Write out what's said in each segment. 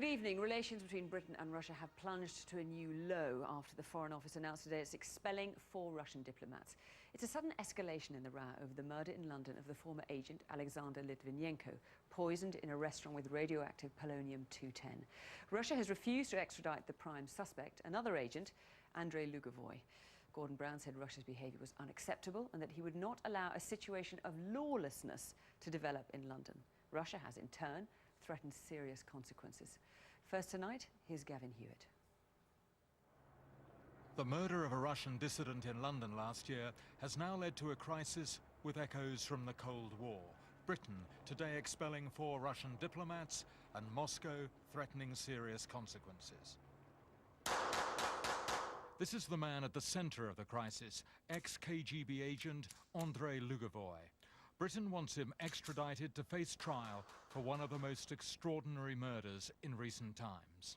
Good evening. Relations between Britain and Russia have plunged to a new low after the Foreign Office announced today it's expelling 4 Russian diplomats. It's a sudden escalation in the row over the murder in London of the former agent Alexander Litvinenko, poisoned in a restaurant with radioactive polonium-210. Russia has refused to extradite the prime suspect, another agent, Andrei Lugovoy. Gordon Brown said Russia's behaviour was unacceptable and that he would not allow a situation of lawlessness to develop in London. Russia has, in turn, threatened serious consequences. First tonight, here's Gavin Hewitt. The murder of a Russian dissident in London last year has now led to a crisis with echoes from the Cold War. Britain today expelling 4 Russian diplomats and Moscow threatening serious consequences. This is the man at the centre of the crisis, ex-KGB agent Andrei Lugovoy. Britain wants him extradited to face trial for one of the most extraordinary murders in recent times.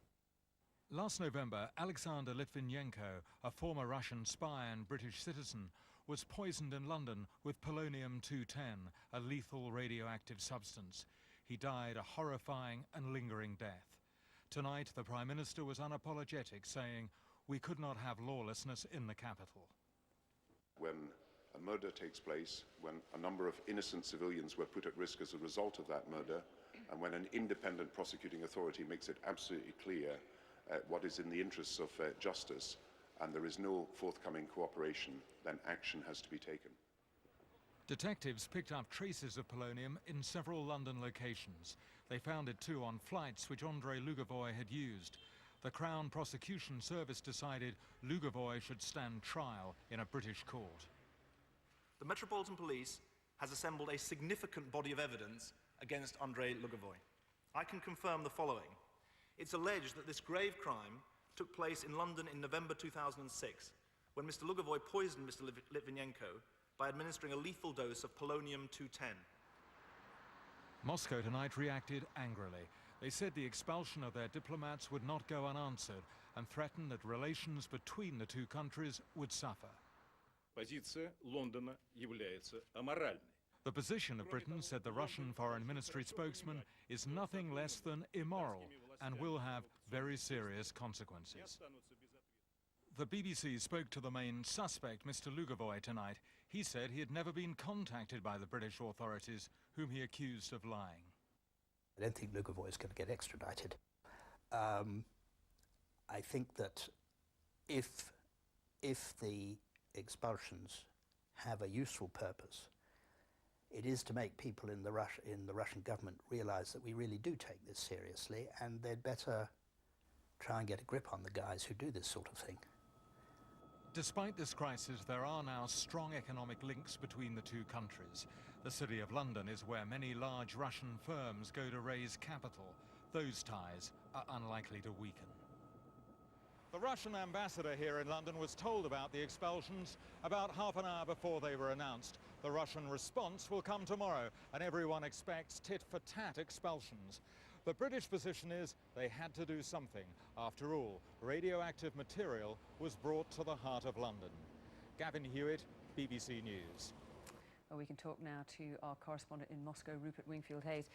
Last November, Alexander Litvinenko, a former Russian spy and British citizen, was poisoned in London with polonium-210, a lethal radioactive substance. He died a horrifying and lingering death. Tonight, the Prime Minister was unapologetic, saying, "We could not have lawlessness in the capital." When a murder takes place, when a number of innocent civilians were put at risk as a result of that murder, and when an independent prosecuting authority makes it absolutely clear what is in the interests of justice, and there is no forthcoming cooperation, then action has to be taken. Detectives picked up traces of polonium in several London locations. They found it too on flights which Andrei Lugovoy had used. The Crown Prosecution Service decided Lugovoy should stand trial in a British court. The Metropolitan Police has assembled a significant body of evidence against Andrei Lugovoy. I can confirm the following. It's alleged that this grave crime took place in London in November 2006, when Mr. Lugovoy poisoned Mr. Litvinenko by administering a lethal dose of polonium-210. Moscow tonight reacted angrily. They said the expulsion of their diplomats would not go unanswered and threatened that relations between the two countries would suffer. Позиция Лондона является аморальной. The position of Britain, said the Russian Foreign Ministry spokesman, is nothing less than immoral and will have very serious consequences. The BBC spoke to the main suspect, Mr. Lugovoy, tonight. He said he had never been contacted by the British authorities, whom he accused of lying. I don't think Lugovoy is going to get extradited. I think that if the expulsions have a useful purpose, it is to make people in the Russian government realise that we really do take this seriously, and they'd better try and get a grip on the guys who do this sort of thing. Despite this crisis, there are now strong economic links between the two countries. The City of London is where many large Russian firms go to raise capital. Those ties are unlikely to weaken. The Russian ambassador here in London was told about the expulsions about half an hour before they were announced. The Russian response will come tomorrow, and everyone expects tit-for-tat expulsions. The British position is they had to do something. After all, radioactive material was brought to the heart of London. Gavin Hewitt, BBC News. Well, we can talk now to our correspondent in Moscow, Rupert Wingfield-Hayes.